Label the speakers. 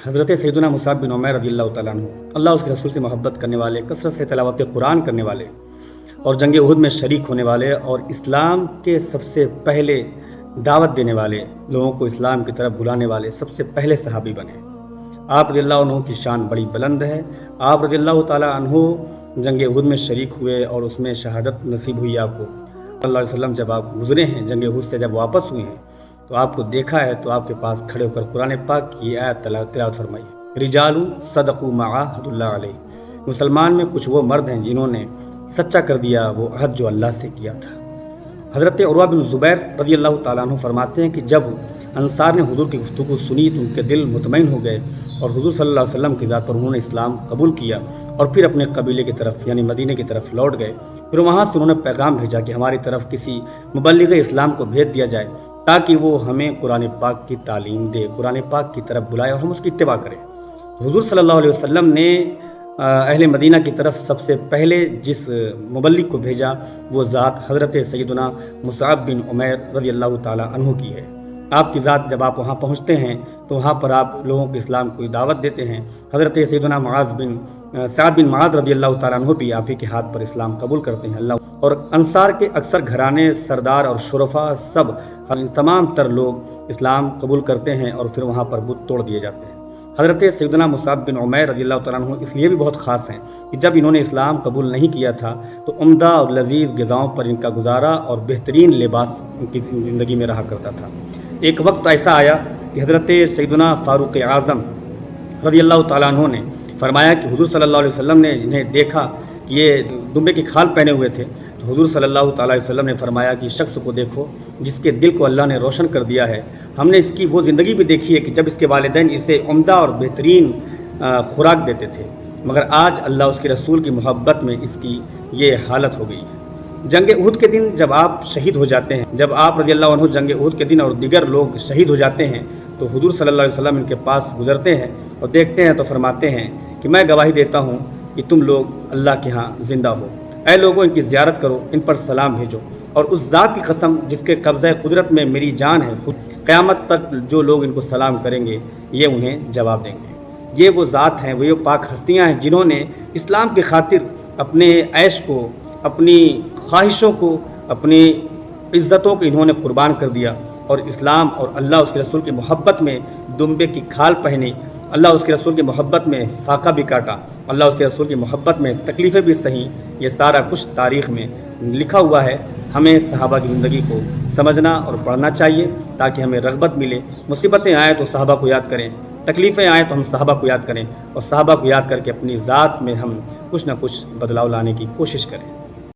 Speaker 1: حضرت سیدنا مصعب بن عمیر رضی اللہ تعالیٰ عنہ اللہ اس کے رسول سے محبت کرنے والے، کثرت سے تلاوت قرآن کرنے والے اور جنگ احد میں شریک ہونے والے اور اسلام کے سب سے پہلے دعوت دینے والے، لوگوں کو اسلام کی طرف بلانے والے سب سے پہلے صحابی بنے۔ آپ رضی اللہ عنہ کی شان بڑی بلند ہے۔ آپ رضی اللہ تعالیٰ عنہ جنگ احد میں شریک ہوئے اور اس میں شہادت نصیب ہوئی آپ کو۔ صلی اللہ علیہ وسلم جب آپ گزرے ہیں، جنگ احد سے جب واپس ہوئے ہیں تو آپ کو دیکھا ہے تو آپ کے پاس کھڑے ہو کر قرآن پاک کی آیت تلاوت فرمائی، رجال صدقوا ما عاهدوا اللہ علیہ۔ مسلمان میں کچھ وہ مرد ہیں جنہوں نے سچا کر دیا وہ عہد جو اللہ سے کیا تھا۔ حضرت عروہ بن زبیر رضی اللہ تعالیٰ عنہ فرماتے ہیں کہ جب انصار نے حضور کی گفتگو سنی تو ان کے دل مطمئن ہو گئے اور حضور صلی اللہ علیہ وسلم کی ذات پر انہوں نے اسلام قبول کیا اور پھر اپنے قبیلے کی طرف یعنی مدینے کی طرف لوٹ گئے۔ پھر وہاں سے انہوں نے پیغام بھیجا کہ ہماری طرف کسی مبلغ اسلام کو بھیج دیا جائے تاکہ وہ ہمیں قرآن پاک کی تعلیم دے، قرآن پاک کی طرف بلائے اور ہم اس کی اتباع کریں۔ حضور صلی اللہ علیہ وسلم نے اہل مدینہ کی طرف سب سے پہلے جس مبلغ کو بھیجا وہ ذات حضرت سیدنا مصعب بن عمیر رضی اللہ تعالیٰ عنہ کی ہے۔ آپ کی ذات جب آپ وہاں پہنچتے ہیں تو وہاں پر آپ لوگوں کو اسلام کو دعوت دیتے ہیں۔ حضرت سیدنا سعد بن معاذ رضی اللہ تعالیٰ عنہ بھی آپ ہی کے ہاتھ پر اسلام قبول کرتے ہیں۔ اللہ اور انصار کے اکثر گھرانے، سردار اور شرفا سب تمام تر لوگ اسلام قبول کرتے ہیں اور پھر وہاں پر بت توڑ دیے جاتے ہیں۔ حضرت سیدنا مصعب بن عمیر رضی اللہ تعالیٰ عنہ اس لیے بھی بہت خاص ہیں کہ جب انہوں نے اسلام قبول نہیں کیا تھا تو عمدہ اور لذیذ غذاؤں پر ان کا گزارا اور بہترین لباس ان کی زندگی میں رہا کرتا تھا۔ ایک وقت ایسا آیا کہ حضرت سیدنا فاروق اعظم رضی اللہ تعالیٰ عنہ نے فرمایا کہ حضور صلی اللہ علیہ وسلم نے انہیں دیکھا کہ یہ دمبے کی کھال پہنے ہوئے تھے تو حضور صلی اللہ تعالیٰ علیہ وسلم نے فرمایا کہ شخص کو دیکھو جس کے دل کو اللہ نے روشن کر دیا ہے۔ ہم نے اس کی وہ زندگی بھی دیکھی ہے کہ جب اس کے والدین اسے عمدہ اور بہترین خوراک دیتے تھے، مگر آج اللہ اس کے رسول کی محبت میں اس کی یہ حالت ہو گئی ہے۔ جنگ احد کے دن جب آپ شہید ہو جاتے ہیں، جب آپ رضی اللہ عنہ جنگ احد کے دن اور دیگر لوگ شہید ہو جاتے ہیں تو حضور صلی اللہ علیہ وسلم ان کے پاس گزرتے ہیں اور دیکھتے ہیں تو فرماتے ہیں کہ میں گواہی دیتا ہوں کہ تم لوگ اللہ کے ہاں زندہ ہو۔ اے لوگوں ان کی زیارت کرو، ان پر سلام بھیجو، اور اس ذات کی قسم جس کے قبضہ قدرت میں میری جان ہے، قیامت تک جو لوگ ان کو سلام کریں گے یہ انہیں جواب دیں گے۔ یہ وہ ذات ہیں، وہ پاک ہستیاں ہیں جنہوں نے اسلام کی خاطر اپنے عیش کو، اپنی خواہشوں کو، اپنی عزتوں کو انہوں نے قربان کر دیا اور اسلام اور اللہ اس کے رسول کی محبت میں دمبے کی کھال پہنی، اللہ اس کے رسول کی محبت میں فاقہ بھی کاٹا، اللہ اس کے رسول کی محبت میں تکلیفیں بھی سہیں۔ یہ سارا کچھ تاریخ میں لکھا ہوا ہے۔ ہمیں صحابہ کی زندگی کو سمجھنا اور پڑھنا چاہیے تاکہ ہمیں رغبت ملے۔ مصیبتیں آئیں تو صحابہ کو یاد کریں، تکلیفیں آئیں تو ہم صحابہ کو یاد کریں اور صحابہ کو یاد کر کے اپنی ذات میں ہم کچھ نہ کچھ بدلاؤ لانے کی کوشش کریں۔